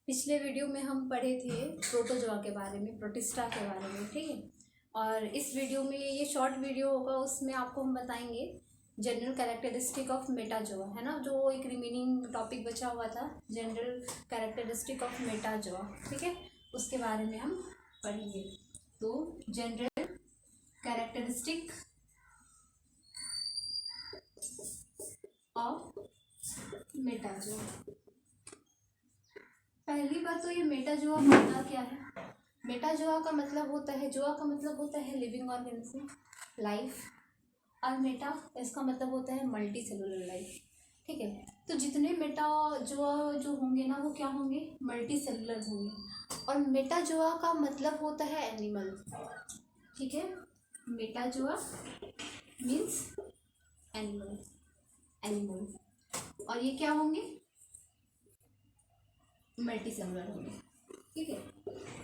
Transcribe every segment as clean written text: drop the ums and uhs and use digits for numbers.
पिछले वीडियो में हम पढ़े थे प्रोटोजोआ के बारे में, प्रोटिस्टा के बारे में, ठीक है। और इस वीडियो में, ये शॉर्ट वीडियो होगा, उसमें आपको हम बताएंगे जनरल कैरेक्टरिस्टिक ऑफ मेटाजोआ, है ना। जो एक रिमेनिंग टॉपिक बचा हुआ था, जनरल कैरेक्टरिस्टिक ऑफ मेटाजोआ, ठीक है, उसके बारे में हम पढ़ेंगे। तो जनरल कैरेक्टरिस्टिक ऑफ मेटाजोआ। पहली बात तो ये मेटाजोआ होता क्या है। मेटाजोआ का मतलब होता है, जोआ का मतलब होता है लिविंग ऑर्गेनिज्म, लाइफ, और मेटा इसका मतलब होता है मल्टी सेलुलर लाइफ, ठीक है। तो जितने मेटाजोआ जो होंगे ना, वो क्या होंगे, मल्टी सेलुलर होंगे। और मेटाजोआ का मतलब होता है एनिमल, ठीक है। Metazoa means animal, animal. और ये क्या होंगे, मल्टी सेलुलर होंगे, ठीक है।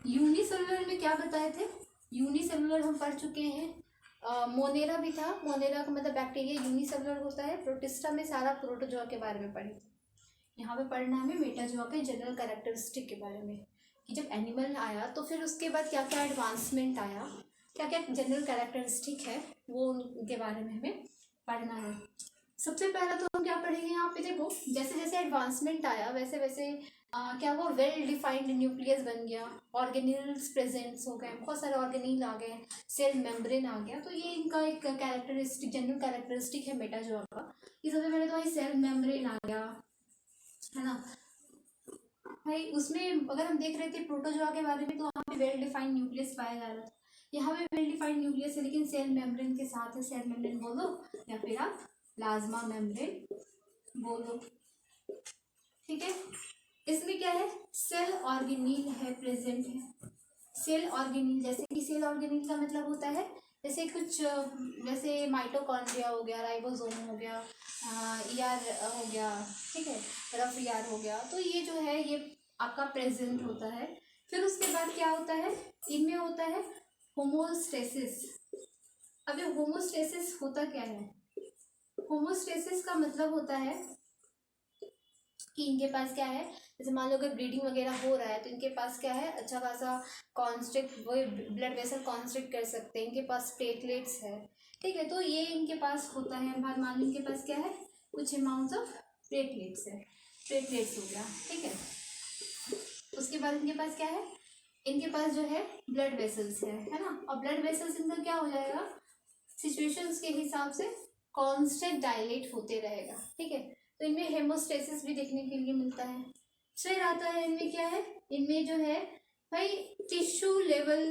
यूनिसेलुलर में क्या बताए थे, यूनिसेलुलर हम पढ़ चुके हैं। मोनेरा भी था, मोनेरा का मतलब बैक्टीरिया यूनिसेलुलर होता है। प्रोटिस्टा में सारा प्रोटोजोआ के बारे में पढ़े थे। यहाँ पे पढ़ना है हमें मेटाजोआ के जनरल कैरेक्टरिस्टिक के बारे में, कि जब एनिमल आया तो फिर उसके बाद क्या क्या एडवांसमेंट आया, क्या क्या जनरल कैरेक्टरिस्टिक है, वो उनके बारे में हमें पढ़ना है। सबसे पहला तो हम क्या पढ़ेंगे, यहाँ पे देखो, जैसे जैसे एडवांसमेंट आया वैसे वैसे क्या हुआ, वेल डिफाइंड न्यूक्लियस बन गया, ऑर्गेनिल्स प्रेजेंट्स हो गए, बहुत सारे ऑर्गेनिल आ गए, सेल मेम्ब्रेन आ गया। तो ये इनका एक कैरेक्टरिस्टिक, जनरल कैरेक्टरिस्टिक है मेटाजोआ का। ये सबसे पहले तो भाई सेल मेम्ब्रेन आ गया, है ना भाई। उसमें अगर हम देख रहे थे प्रोटोजोआ के बारे में, तो वहाँ पे वेल डिफाइंड न्यूक्लियस पाया जा रहा था। यहाँ पे वेल डिफाइंड न्यूक्लियस है, लेकिन सेल मेम्ब्रेन के साथ है। सेल मेम्ब्रेन बोलो या फिर आप प्लाज्मा मेम्ब्रेन बोलो, ठीक है। इसमें क्या है, सेल ऑर्गेनील है, प्रेजेंट है। सेल ऑर्गेनील, जैसे कि सेल ऑर्गेनील का मतलब होता है जैसे कुछ, जैसे माइटोकॉन्ड्रिया हो गया, राइबोसोम हो गया, ईआर हो गया, ठीक है, रफ ईआर हो गया। तो ये जो है ये आपका प्रेजेंट होता है। फिर उसके बाद क्या होता है, इनमें होता है होमोस्टेसिस। अब ये होमोस्टेसिस होता क्या है, होमोस्टेसिस का मतलब होता है कि इनके पास क्या है, जैसे मान लो अगर ब्लीडिंग वगैरह हो रहा है तो इनके पास क्या है, अच्छा खासा कॉन्स्ट्रिक्ट, वो ब्लड वेसल कॉन्स्ट्रिक्ट कर सकते हैं, इनके पास प्लेटलेट्स है, ठीक है। तो ये इनके पास होता है, मान लो इनके पास क्या है, कुछ अमाउंट्स ऑफ प्लेटलेट्स है, प्लेटलेट्स हो गया, ठीक है। उसके बाद इनके पास क्या है, इनके पास जो है ब्लड वेसल्स है ना। और ब्लड वेसल्स इनका क्या हो जाएगा, सिचुएशंस के हिसाब से कॉन्स्टेंट डायलेट होते रहेगा, ठीक है। तो इनमें हेमोस्टेसिस भी देखने के लिए मिलता है। फिर आता है इनमें क्या है, इनमें जो है भाई tissue level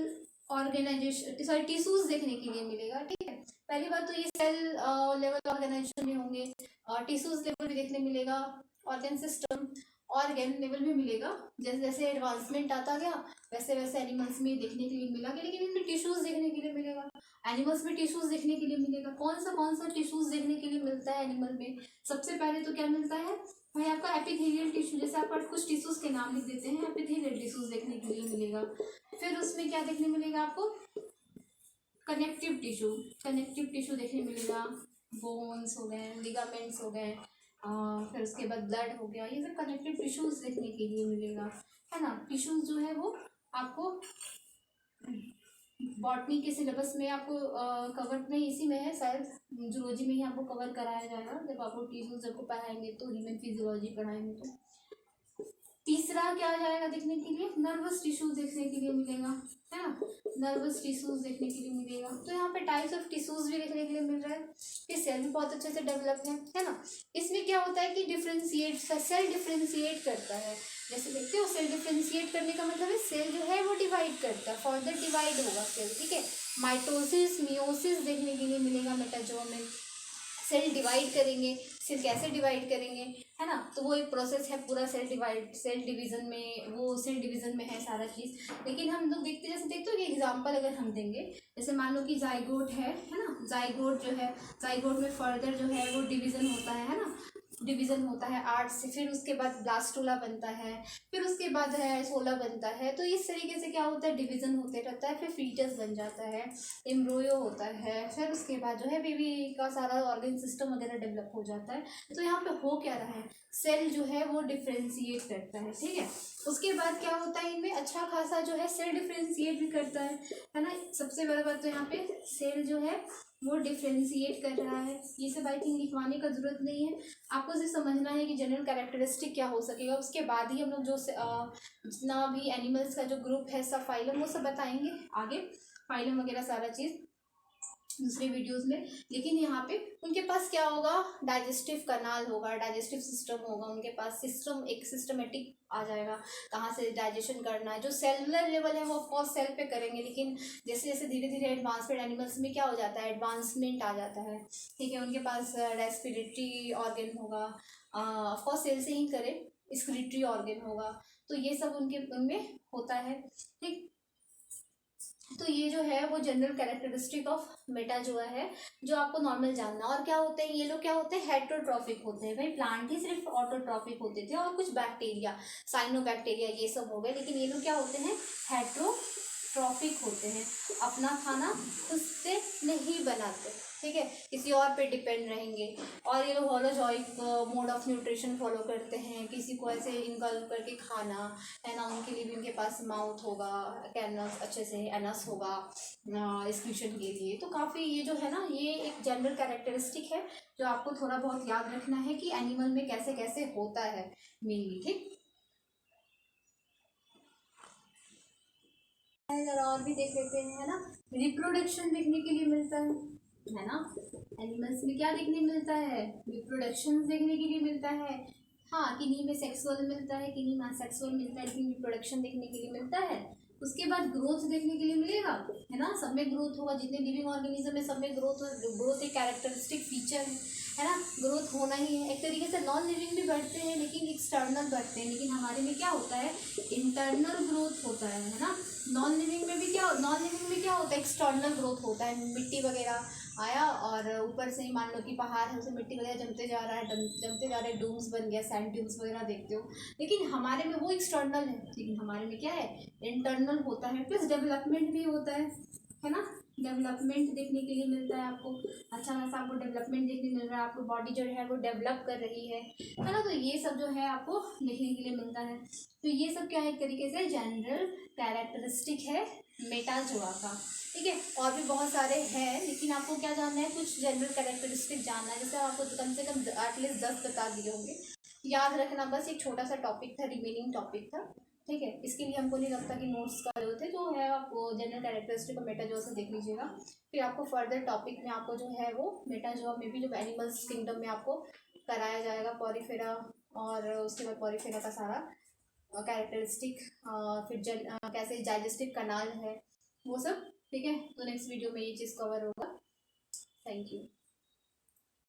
organisation, sorry tissues देखने के लिए मिलेगा, ठीक है। पहली बात तो ये सेल लेवल ऑर्गेनाइजेशन में होंगे, टिश्यूज लेवल भी देखने मिलेगा, ऑर्गन सिस्टम, ऑर्गन लेवल भी मिलेगा। जैसे जैसे एडवांसमेंट आता गया वैसे वैसे एनिमल्स में देखने के लिए मिला गया, लेकिन इनमें टिश्यूज देखने के लिए मिलेगा। एनिमल्स में टिश्यूज देखने के लिए मिलेगा। कौन सा टिश्यूज देखने के लिए मिलता है एनिमल में, सबसे पहले तो क्या मिलता है भाई, आपका एपिथेलियल टिश्यू। जैसे आप कुछ टिश्यूज के नाम लिख देते हैं, एपिथेलियल टिश्यूज देखने के लिए मिलेगा। फिर उसमें क्या देखने मिलेगा आपको, कनेक्टिव टिश्यू, कनेक्टिव टिश्यू देखने मिलेगा, बोन्स हो गए, लिगामेंट्स हो गए, फिर उसके बाद ब्लड हो गया, ये सब कनेक्टिव टिश्यूज देखने के लिए मिलेगा, है ना। टिश्यूज जो है वो आपको बॉटनी के सिलेबस में आपको कवर नहीं, इसी में है शायद, जूलॉजी में ही आपको कवर कराया जाएगा जब आपको टिश्यूज जब को पढ़ाएंगे तो, ह्यूमन फिजियोलॉजी पढ़ाएंगे तो। तीसरा क्या आ जाएगा देखने के लिए, नर्वस टिश्यूज देखने के लिए मिलेगा, है ना, नर्वस टिश्यूज देखने के लिए मिलेगा। तो यहाँ पे टाइप्स ऑफ टिश्यूज भी देखने के लिए मिल रहा है। ये सेल भी बहुत अच्छे से डेवलप है ना। इसमें क्या होता है कि डिफ्रेंशिएट, सेल डिफ्रेंशिएट करता है। जैसे देखते हो, सेल डिफ्रेंशिएट करने का मतलब है सेल जो है वो डिवाइड करता है, फर्दर डिवाइड होगा सेल, ठीक है। माइटोसिस, मियोसिस देखने के लिए मिलेगा मेटाजोआ में। सेल डिवाइड करेंगे, सेल कैसे डिवाइड करेंगे, है ना। तो वो एक प्रोसेस है पूरा, सेल डिवाइड, सेल डिवीजन में, वो सेल डिवीजन में है सारा चीज़। लेकिन हम लोग देखते, जैसे देखते हो कि एग्जांपल अगर हम देंगे, जैसे मान लो कि जाइगोट है ना, जाइगोट जो है, जाइगोट में फर्दर जो है वो डिवीजन होता है ना। डिवीज़न होता है 8 से, फिर उसके बाद ब्लास्टोला बनता है, फिर उसके बाद है 16 बनता है। तो इस तरीके से क्या होता है, डिवीज़न होते रहता है, फिर फीटस बन जाता है, एम्ब्रोयो होता है, फिर उसके बाद जो है बेबी का सारा ऑर्गन सिस्टम वगैरह डेवलप हो जाता है। तो यहाँ पे हो क्या रहा है, सेल जो है वो डिफ्रेंशिएट करता है, ठीक है। उसके बाद क्या होता है, इनमें अच्छा खासा जो है सेल डिफ्रेंशिएट भी करता है ना। सबसे बड़ा बात तो यहाँ पे सेल जो है वो डिफ्रेंशिएट कर रहा है। ये सब आई थिंक लिखवाने का जरूरत नहीं है, आपको सिर्फ समझना है कि जनरल कैरेक्टरिस्टिक क्या हो सकेगा। उसके बाद ही हम लोग जो जितना भी एनिमल्स का जो ग्रुप है सब फाइलम वो सब बताएंगे आगे, फाइलम वगैरह सारा चीज़ दूसरे वीडियोस में। लेकिन यहाँ पे उनके पास क्या होगा, डाइजेस्टिव कनाल होगा, डाइजेस्टिव सिस्टम होगा उनके पास, सिस्टम एक सिस्टमेटिक आ जाएगा कहाँ से डाइजेशन करना है। जो सेलुलर लेवल है वो ऑफकोर्स सेल पे करेंगे, लेकिन जैसे जैसे धीरे धीरे एडवांसमेंट एनिमल्स में क्या हो जाता है, एडवांसमेंट आ जाता है, ठीक है। उनके पास रेस्पिरेटरी ऑर्गन होगा, ऑफकोर्स सेल से ही करें, एक्सक्रीटरी ऑर्गन होगा, तो ये सब उनके उनमें होता है, ठीक। तो ये जो है वो जनरल कैरेक्टरिस्टिक ऑफ मेटाजोआ है जो आपको नॉर्मल जानना। और क्या होते हैं ये लोग, क्या होते हैं, हेट्रोट्रॉफिक होते हैं। भाई प्लांट ही सिर्फ ऑटोट्रॉफिक होते थे और कुछ बैक्टीरिया, साइनोबैक्टीरिया ये सब हो गए, लेकिन ये लोग क्या होते हैं, हेट्रोट्रॉफिक होते हैं, अपना खाना खुद से नहीं बनाते, ठीक है, किसी और पे डिपेंड रहेंगे। और ये लोग होलोजॉइक मोड ऑफ न्यूट्रिशन फॉलो करते हैं, किसी को ऐसे इनकल्प करके खाना है ना। उनके लिए भी उनके पास माउथ होगा, कैनस अच्छे से एनस होगा एक्सक्रीशन के लिए। तो काफ़ी ये जो है ना, ये एक जनरल कैरेक्टरिस्टिक है जो आपको थोड़ा बहुत याद रखना है कि एनिमल में कैसे कैसे होता है मेनली, ठीक। जरा और भी देख लेते हैं, है ना। रिप्रोडक्शन देखने के लिए मिलता है ना। एनिमल्स में क्या देखने मिलता है, रिप्रोडक्शन देखने के लिए मिलता है। हाँ, किन्हीं में सेक्सुअल मिलता है, किन्हीं में असेक्सुअल मिलता है, लेकिन रिप्रोडक्शन देखने के लिए मिलता है। उसके बाद ग्रोथ देखने के लिए मिलेगा, है ना। सब में ग्रोथ होगा, जितने लिविंग ऑर्गेनिज्म है सब में ग्रोथ। ग्रोथ एक कैरेक्टरिस्टिक फीचर है ना, ग्रोथ होना ही है। एक तरीके से नॉन लिविंग भी बढ़ते हैं लेकिन एक्सटर्नल बढ़ते हैं, लेकिन हमारे में क्या होता है, इंटरनल ग्रोथ होता है ना। नॉन लिविंग में भी क्या, नॉन लिविंग में क्या होता है, एक्सटर्नल ग्रोथ होता है। मिट्टी वगैरह आया और ऊपर से ही मान लो कि पहाड़ है, उसमें मिट्टी वगैरह जमते जा रहा है, जमते जा रहे हैं, डूम्स बन गया, सैंड ड्यूम्स वगैरह देखते हो। लेकिन हमारे में वो एक्सटर्नल है, लेकिन हमारे में क्या है, इंटरनल होता है। प्लस डेवलपमेंट भी होता है ना। डेवलपमेंट देखने के लिए मिलता है आपको, अच्छा खासा आपको डेवलपमेंट देखने मिल रहा है, आपको बॉडी जो है वो डेवलप कर रही है ना। तो ये सब जो है आपको देखने के लिए मिलता है। तो ये सब क्या है, एक तरीके से जनरल कैरेक्टरिस्टिक है मेटाजोआ का, ठीक है। और भी बहुत सारे हैं, लेकिन आपको क्या जानना है, कुछ जनरल कैरेक्टरिस्टिक जानना है। जैसे आपको कम से कम एटलीस्ट 10 बता दिए होंगे, याद रखना। बस एक छोटा सा टॉपिक था, रिमेनिंग टॉपिक था, ठीक है। इसके लिए हमको नहीं लगता कि नोट्स का जरूरत है, जो है आप जनरल कैरेक्टरिस्टिक और मेटाजोआ से देख लीजिएगा। फिर आपको फर्दर टॉपिक में आपको जो है वो मेटाजोआ में भी जो एनिमल्स किंगडम में आपको कराया जाएगा पॉरीफेरा, और उसके बाद पॉरीफेरा का सारा कैरेक्टरिस्टिक, फिर कैसे डाइजेस्टिव कनाल है वो सब, ठीक है। तो नेक्स्ट वीडियो में ये चीज़ कवर होगा। Thank you.